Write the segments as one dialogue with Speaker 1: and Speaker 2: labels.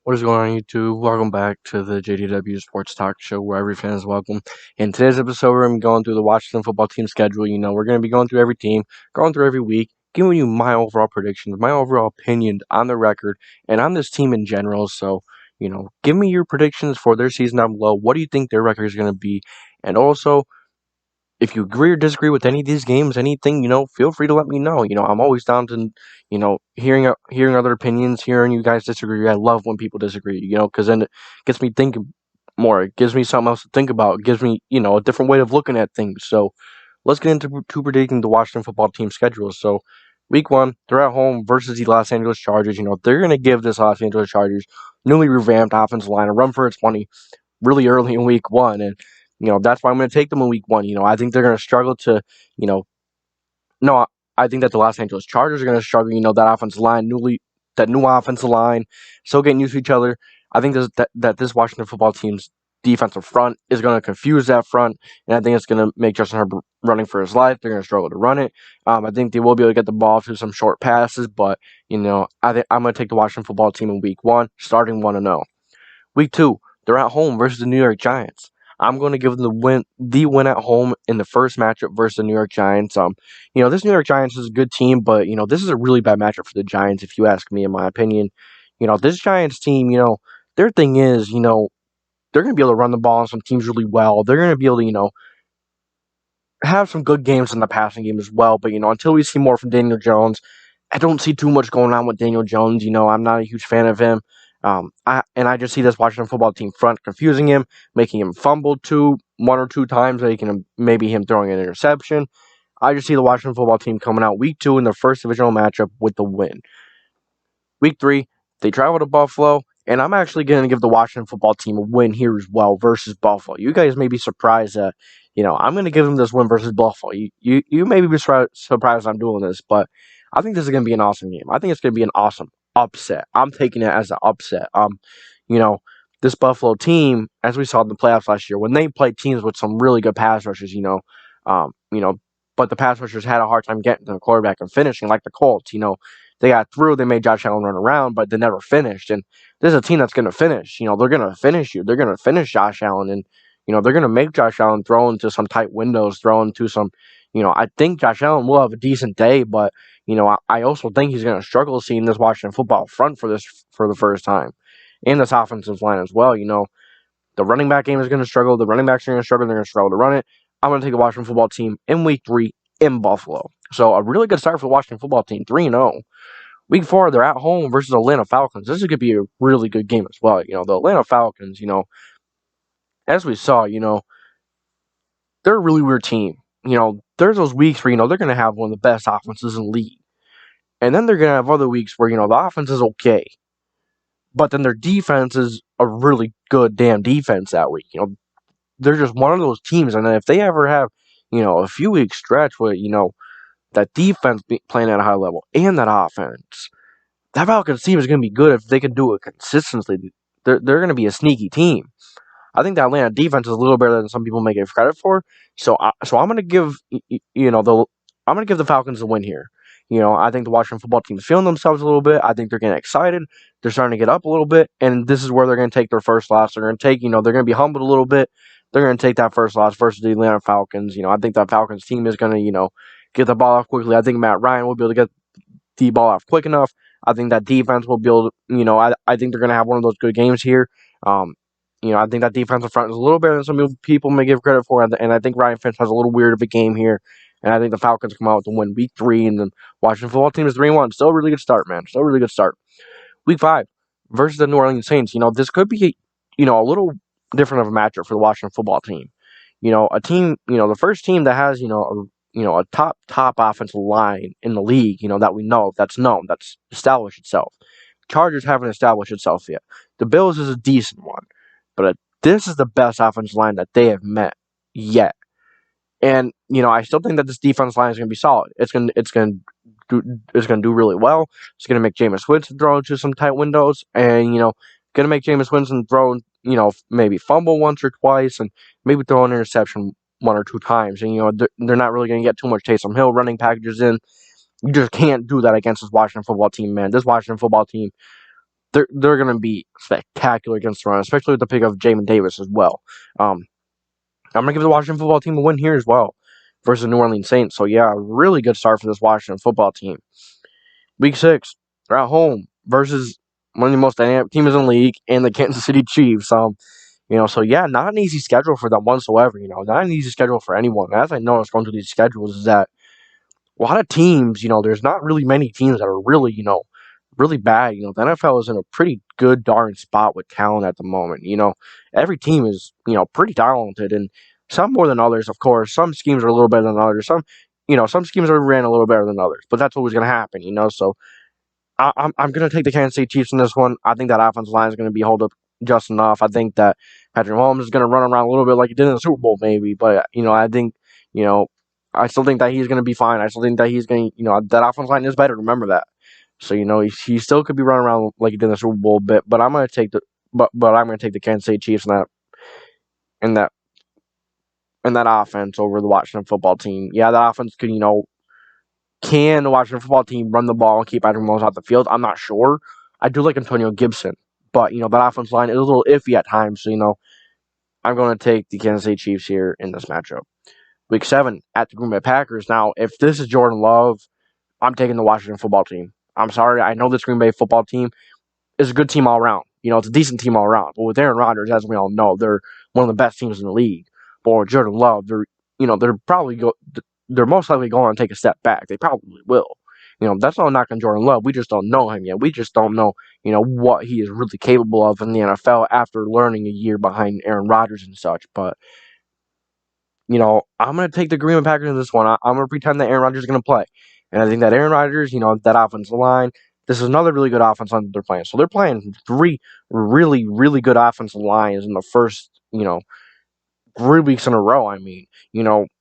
Speaker 1: What is going on, YouTube? Welcome back to the JDW Sports Talk Show, where every fan is welcome. In today's episode, we're going to be going through the Washington football team schedule. We're going to be going through every team, going through every week, giving you my overall predictions, my overall opinion on the record, and on this team in general. So, give me your predictions for their season down below. What do you think their record is going to be? And also, if you agree or disagree with any of these games, anything, feel free to let me know. I'm always down to, hearing other opinions, hearing you guys disagree. I love when people disagree, because then it gets me thinking more. It gives me something else to think about. It gives me, a different way of looking at things. So let's get into predicting the Washington football team schedule. So week 1, they're at home versus the Los Angeles Chargers. They're going to give this Los Angeles Chargers newly revamped offensive line a run for its money really early in week 1. And that's why I'm going to take them in week 1. I think they're going to struggle to, no, I think that the Los Angeles Chargers are going to struggle. That offensive line, that new offensive line, still getting used to each other. I think that this Washington football team's defensive front is going to confuse that front, and I think it's going to make Justin Herbert running for his life. They're going to struggle to run it. I think they will be able to get the ball through some short passes, but I think I'm going to take the Washington football team in week 1, starting 1-0. Week 2, they're at home versus the New York Giants. I'm going to give them the win at home in the first matchup versus the New York Giants. This New York Giants is a good team, but this is a really bad matchup for the Giants, if you ask me, in my opinion. This Giants team, their thing is, they're going to be able to run the ball on some teams really well. They're going to be able to, have some good games in the passing game as well. But until we see more from Daniel Jones, I don't see too much going on with Daniel Jones. I'm not a huge fan of him. I just see this Washington football team front confusing him, making him fumble one or two times, maybe him throwing an interception. I just see the Washington football team coming out week 2 in their first divisional matchup with the win. Week 3, they travel to Buffalo, and I'm actually going to give the Washington football team a win here as well versus Buffalo. You guys may be surprised that, I'm going to give them this win versus Buffalo. You may be surprised I'm doing this, but I think this is going to be an awesome game. I think it's going to be an awesome upset. I'm taking it as an upset. This Buffalo team, as we saw in the playoffs last year, when they played teams with some really good pass rushers, but the pass rushers had a hard time getting to the quarterback and finishing, like the Colts. They got through, they made Josh Allen run around, but they never finished. And this is a team that's going to finish. They're going to finish you. They're going to finish Josh Allen, and they're going to make Josh Allen throw into some tight windows, throw into some. I think Josh Allen will have a decent day, but I also think he's going to struggle seeing this Washington football front for the first time, and this offensive line as well. The running back game is going to struggle. The running backs are going to struggle. They're going to struggle to run it. I'm going to take the Washington football team in week 3 in Buffalo. So a really good start for the Washington football team, 3-0. Week 4, they're at home versus the Atlanta Falcons. This is going to be a really good game as well. The Atlanta Falcons, as we saw, they're a really weird team. There's those weeks where, they're going to have one of the best offenses in the league. And then they're going to have other weeks where, the offense is okay. But then their defense is a really good damn defense that week. They're just one of those teams. And then if they ever have, a few week stretch where, that defense playing at a high level and that offense, that Falcons team is going to be good if they can do it consistently. They're going to be a sneaky team. I think the Atlanta defense is a little better than some people may give credit for. So I'm going to give the Falcons the win here. I think the Washington football team is feeling themselves a little bit. I think they're getting excited. They're starting to get up a little bit, and this is where they're going to take their first loss. They're going to take, they're going to be humbled a little bit. They're going to take that first loss versus the Atlanta Falcons. I think that Falcons team is going to, get the ball off quickly. I think Matt Ryan will be able to get the ball off quick enough. I think that defense will be able to, I think they're going to have one of those good games here. I think that defensive front is a little better than some people may give credit for, and I think Ryan Fitzpatrick has a little weird of a game here. And I think the Falcons come out to win week 3, and the Washington football team is 3-1. Still a really good start, man. Still a really good start. Week 5 versus the New Orleans Saints. This could be, a little different of a matchup for the Washington football team. A team, the first team that has, a top offensive line in the league, that we know, that's known, that's established itself. Chargers haven't established itself yet. The Bills is a decent one, but this is the best offensive line that they have met yet. And I still think that this defense line is going to be solid. It's going to do really well. It's going to make Jameis Winston throw into some tight windows, and going to make Jameis Winston throw, maybe fumble once or twice, and maybe throw an interception 1 or 2 times. And they're not really going to get too much Taysom Hill running packages in. You just can't do that against this Washington football team, man. This Washington football team, they're going to be spectacular against the run, especially with the pick of Jamin Davis as well. I'm going to give the Washington football team a win here as well versus the New Orleans Saints. So, yeah, a really good start for this Washington football team. Week 6, they're at home versus one of the most dynamic teams in the league and the Kansas City Chiefs. So yeah, not an easy schedule for them whatsoever. Not an easy schedule for anyone. As I noticed going through these schedules is that a lot of teams, there's not really many teams that are really, really bad. The NFL is in a pretty good darn spot with talent at the moment. Every team is, pretty talented, and some more than others, of course. Some schemes are a little better than others. Some schemes are ran a little better than others, but that's always going to happen. So I'm going to take the Kansas City Chiefs in this one. I think that offensive line is going to be held up just enough. I think that Patrick Mahomes is going to run around a little bit like he did in the Super Bowl, maybe. But, I think, I still think that he's going to be fine. I still think that he's going to, that offensive line is better. Remember that. So, he still could be running around like he did in the Super Bowl a bit. But I'm going to take the Kansas City Chiefs in that offense over the Washington football team. Yeah, that offense could, can the Washington football team run the ball and keep Patrick Mahomes off the field? I'm not sure. I do like Antonio Gibson, but that offensive line is a little iffy at times. So I'm going to take the Kansas City Chiefs here in this matchup. Week 7 at the Green Bay Packers. Now, if this is Jordan Love, I'm taking the Washington football team. I'm sorry. I know this Green Bay football team is a good team all around. It's a decent team all around. But with Aaron Rodgers, as we all know, they're one of the best teams in the league. But with Jordan Love, they're most likely going to take a step back. They probably will. That's not a knock on Jordan Love. We just don't know him yet. We just don't know, what he is really capable of in the NFL after learning a year behind Aaron Rodgers and such. But, I'm going to take the Green Bay Packers in this one. I'm going to pretend that Aaron Rodgers is going to play. And I think that Aaron Rodgers, that offensive line, this is another really good offensive line that they're playing. So they're playing 3 really, really good offensive lines in the first, 3 weeks in a row. I mean,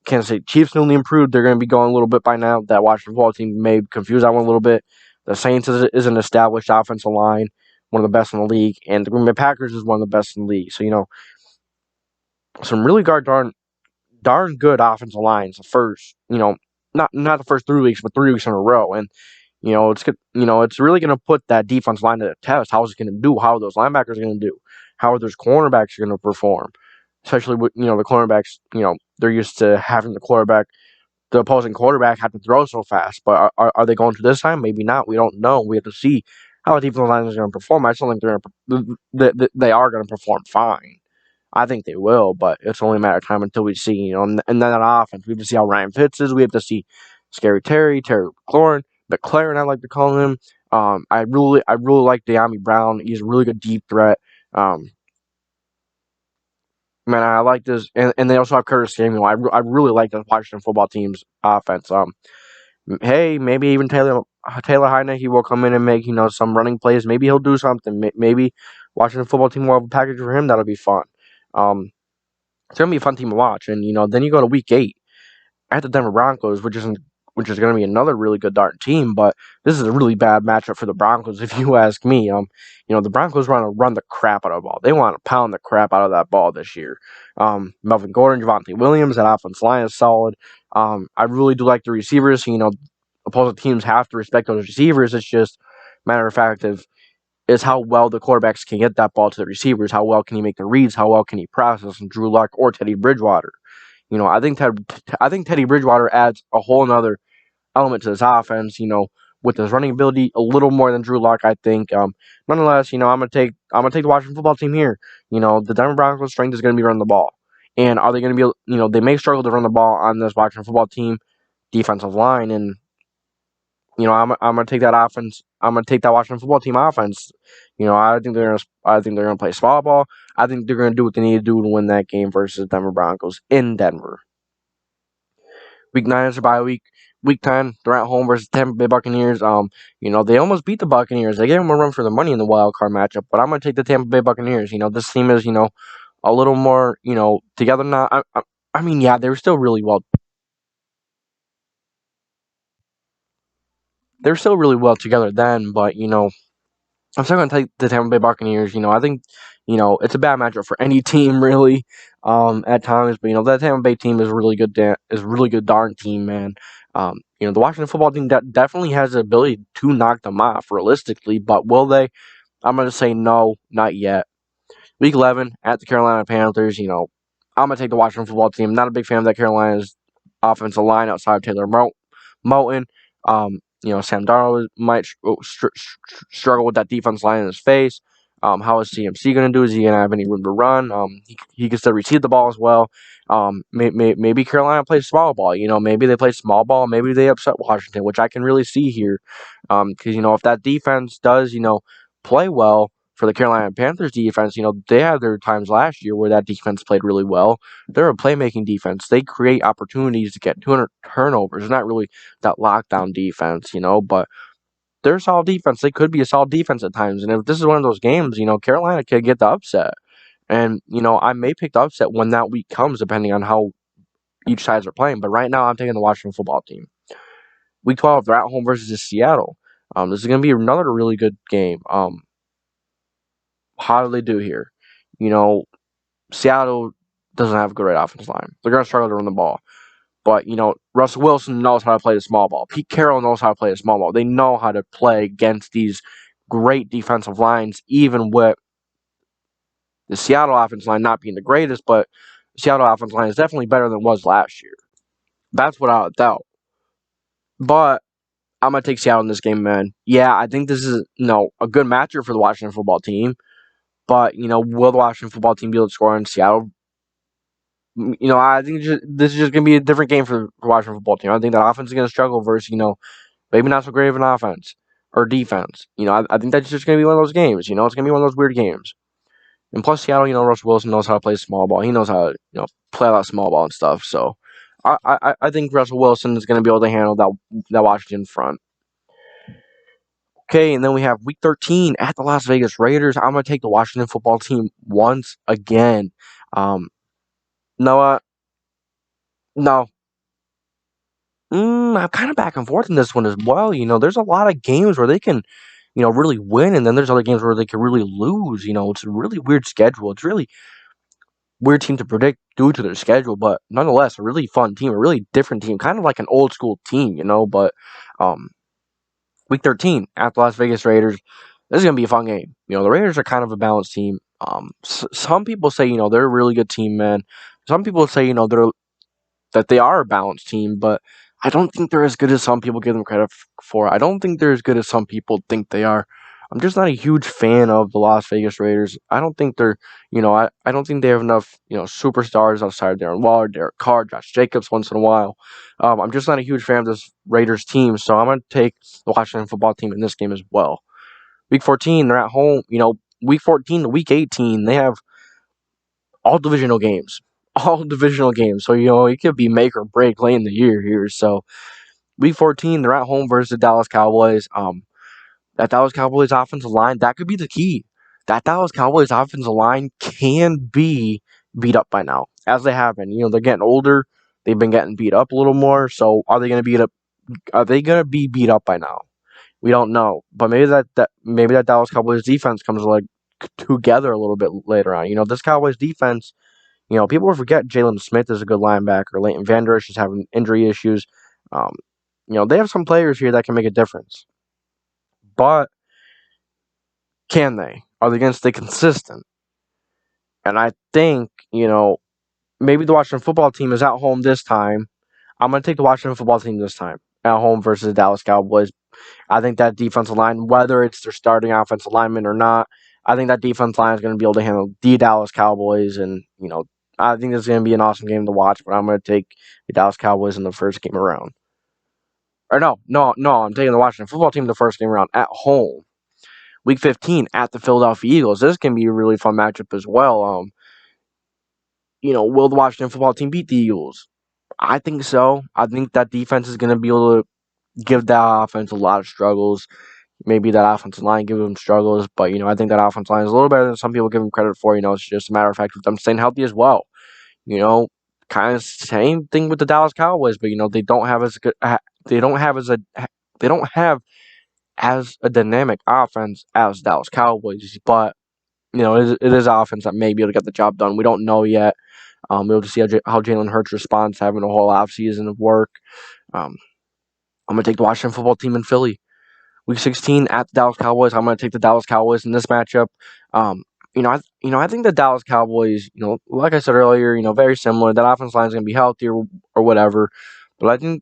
Speaker 1: Kansas City Chiefs newly improved. They're going to be going a little bit by now. That Washington football team may confuse that one a little bit. The Saints is an established offensive line, one of the best in the league, and the Green Bay Packers is one of the best in the league. So some really darn good offensive lines. The first, not the first 3 weeks, but 3 weeks in a row, and it's really going to put that defense line to the test. How is it going to do? How are those linebackers going to do? How are those cornerbacks going to perform? Especially with the cornerbacks, they're used to having the opposing quarterback have to throw so fast. But are they going to this time? Maybe not. We don't know. We have to see how the defensive line is going to perform. I still think they are going to perform fine. I think they will, but it's only a matter of time until we see, and then that offense. We have to see how Ryan Fitz is. We have to see Scary Terry McLaren, I like to call him. I really like De'Ami Brown. He's a really good deep threat. Man, I like this, and they also have Curtis Samuel. I really like the Washington football team's offense. Hey, maybe even Taylor Heinicke, he will come in and make some running plays. Maybe he'll do something. Maybe Washington football team will have a package for him that'll be fun. It's gonna be a fun team to watch, and then you go to week 8 at the Denver Broncos, which is going to be another really good darn team, but this is a really bad matchup for the Broncos, if you ask me. The Broncos want to run the crap out of the ball. They want to pound the crap out of that ball this year. Melvin Gordon, Javonte Williams, that offensive line is solid. I really do like the receivers. Opposing teams have to respect those receivers. It's just matter of fact is how well the quarterbacks can get that ball to the receivers. How well can he make the reads? How well can he process Drew Luck or Teddy Bridgewater? I think Teddy Bridgewater adds a whole another element to this offense. With his running ability, a little more than Drew Luck, I think. Nonetheless, I'm gonna take the Washington football team here. The Denver Broncos' strength is gonna be running the ball, and are they gonna be? They may struggle to run the ball on this Washington football team defensive line, and I'm gonna take that offense. I'm gonna take that Washington football team offense. I think they're gonna play small ball. I think they're gonna do what they need to do to win that game versus Denver Broncos in Denver. Week 9 is a bye week. Week 10, they're at home versus Tampa Bay Buccaneers. They almost beat the Buccaneers. They gave them a run for the money in the wild card matchup, but I'm gonna take the Tampa Bay Buccaneers. This team is a little more together now. I mean, yeah, they were still really well. They're still really well together then, but I'm still going to take the Tampa Bay Buccaneers. I think, it's a bad matchup for any team really, at times. But that Tampa Bay team is a really good, darn team, man. The Washington football team definitely has the ability to knock them off realistically, but will they? I'm going to say no, not yet. Week 11 at the Carolina Panthers, I'm going to take the Washington football team. I'm not a big fan of that Carolina's offensive line outside of Taylor Moton. Sam Darnold might struggle with that defense line in his face. How is CMC going to do? Is he going to have any room to run? He can still receive the ball as well. Maybe Carolina plays small ball. Maybe they play small ball. Maybe they upset Washington, which I can really see here. Because, if that defense does, play well for the Carolina Panthers defense, they had their times last year where that defense played really well. They're a playmaking defense. They create opportunities to get 200 turnovers. It's not really that lockdown defense, but they're a solid defense. They could be a solid defense at times. And if this is one of those games, Carolina could get the upset. And, I may pick the upset when that week comes, depending on how each sides are playing. But right now, I'm taking the Washington football team. Week 12, they're at home versus Seattle. This is going to be another really good game. How do they do here? Seattle doesn't have a great offensive line. They're going to struggle to run the ball. But, Russell Wilson knows how to play the small ball. Pete Carroll knows how to play the small ball. They know how to play against these great defensive lines, even with the Seattle offensive line not being the greatest, but the Seattle offensive line is definitely better than it was last year. That's without a doubt. But I'm going to take Seattle in this game, man. Yeah, I think this is, a good matchup for the Washington football team. But, will the Washington football team be able to score in Seattle? I think this is just going to be a different game for the Washington football team. I think that offense is going to struggle versus, maybe not so great of an offense or defense. I think that's just going to be one of those games. It's going to be one of those weird games. And plus, Seattle, Russell Wilson knows how to play small ball. He knows how to, play a lot of small ball and stuff. So, I think Russell Wilson is going to be able to handle that Washington front. Okay, and then we have Week 13 at the Las Vegas Raiders. I'm going to take the Washington football team once again. Noah, no. I'm kind of back and forth in this one as well. There's a lot of games where they can, really win, and then there's other games where they can really lose. It's a really weird schedule. It's really weird team to predict due to their schedule, but nonetheless, a really fun team, a really different team, kind of like an old school team, but Week 13 at the Las Vegas Raiders, this is going to be a fun game. The Raiders are kind of a balanced team. Some people say, they're a really good team, man. Some people say, that they are a balanced team, but I don't think they're as good as some people give them credit for. I don't think they're as good as some people think they are. I'm just not a huge fan of the Las Vegas Raiders. I don't think they're, I don't think they have enough, superstars outside Darren Waller, Derek Carr, Josh Jacobs once in a while. I'm just not a huge fan of this Raiders team, so I'm going to take the Washington football team in this game as well. Week 14, they're at home. Week 14 to Week 18, they have all divisional games. All divisional games. So, it could be make or break late in the year here. So, Week 14, they're at home versus the Dallas Cowboys. That Dallas Cowboys offensive line, that could be the key. That Dallas Cowboys offensive line can be beat up by now, as they have been. They're getting older. They've been getting beat up a little more. So, are they going to beat up? Are they going to be beat up by now? We don't know. But maybe that Dallas Cowboys defense comes together a little bit later on. This Cowboys defense. People forget Jalen Smith is a good linebacker. Leighton Vander Esch is having injury issues. They have some players here that can make a difference. But can they? Are they going to stay consistent? And I think, maybe the Washington football team is at home this time. I'm going to take the Washington football team this time at home versus the Dallas Cowboys. I think that defensive line, whether it's their starting offensive lineman or not, I think that defense line is going to be able to handle the Dallas Cowboys. And, I think this is going to be an awesome game to watch, but I'm going to take the Dallas Cowboys in the first game around. Or no, I'm taking the Washington football team the first game around at home. Week 15 at the Philadelphia Eagles. This can be a really fun matchup as well. Will the Washington football team beat the Eagles? I think so. I think that defense is going to be able to give that offense a lot of struggles. Maybe that offensive line give them struggles, but, I think that offensive line is a little better than some people give them credit for. It's just a matter of fact with them staying healthy as well. Kind of same thing with the Dallas Cowboys, but, they don't have as a dynamic offense as Dallas Cowboys, but, it is an offense that may be able to get the job done. We don't know yet. We'll have to see how Jalen Hurts responds to having a whole offseason of work. I'm going to take the Washington football team in Philly. Week 16 at the Dallas Cowboys. I'm going to take the Dallas Cowboys in this matchup. I think the Dallas Cowboys, like I said earlier, very similar. That offense line is going to be healthier or whatever, but I think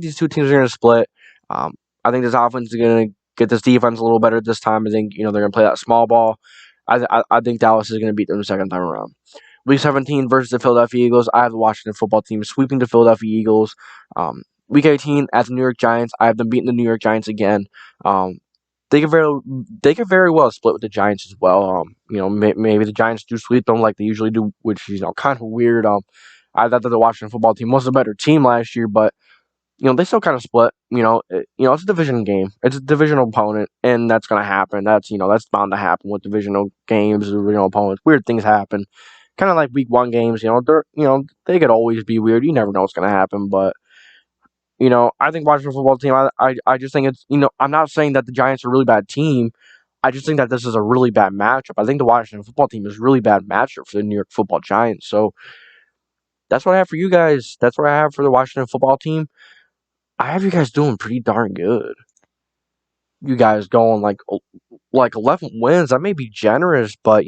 Speaker 1: these two teams are going to split. I think this offense is going to get this defense a little better this time. I think they're going to play that small ball. I think Dallas is going to beat them the second time around. Week 17 versus the Philadelphia Eagles. I have the Washington football team sweeping the Philadelphia Eagles. Week 18 at the New York Giants. I have them beating the New York Giants again. They could very well split with the Giants as well. Maybe the Giants do sweep them like they usually do, which is kind of weird. I thought that the Washington football team was a better team last year, but they still kind of split. It's a division game. It's a divisional opponent, and that's going to happen. That's bound to happen with divisional games, divisional opponents. Weird things happen. Kind of like week 1 games. They could always be weird. You never know what's going to happen, but. I think Washington football team, I just think it's, I'm not saying that the Giants are a really bad team. I just think that this is a really bad matchup. I think the Washington football team is a really bad matchup for the New York football Giants. So that's what I have for you guys. That's what I have for the Washington football team. I have you guys doing pretty darn good. You guys going like 11 wins. That may be generous, but,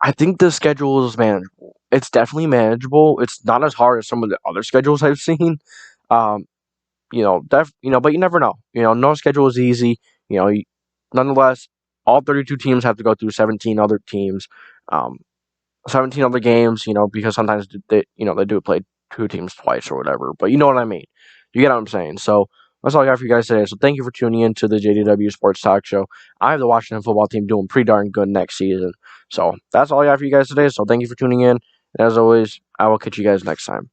Speaker 1: I think the schedule is manageable. It's definitely manageable. It's not as hard as some of the other schedules I've seen. Um, but you never know. No schedule is easy. Nonetheless, all 32 teams have to go through 17 other teams, 17 other games. Because sometimes they do play 2 teams twice or whatever. But you know what I mean. You get what I'm saying. So that's all I got for you guys today. So thank you for tuning in to the JDW Sports Talk Show. I have the Washington football team doing pretty darn good next season. So that's all I got for you guys today. So thank you for tuning in. And as always, I will catch you guys next time.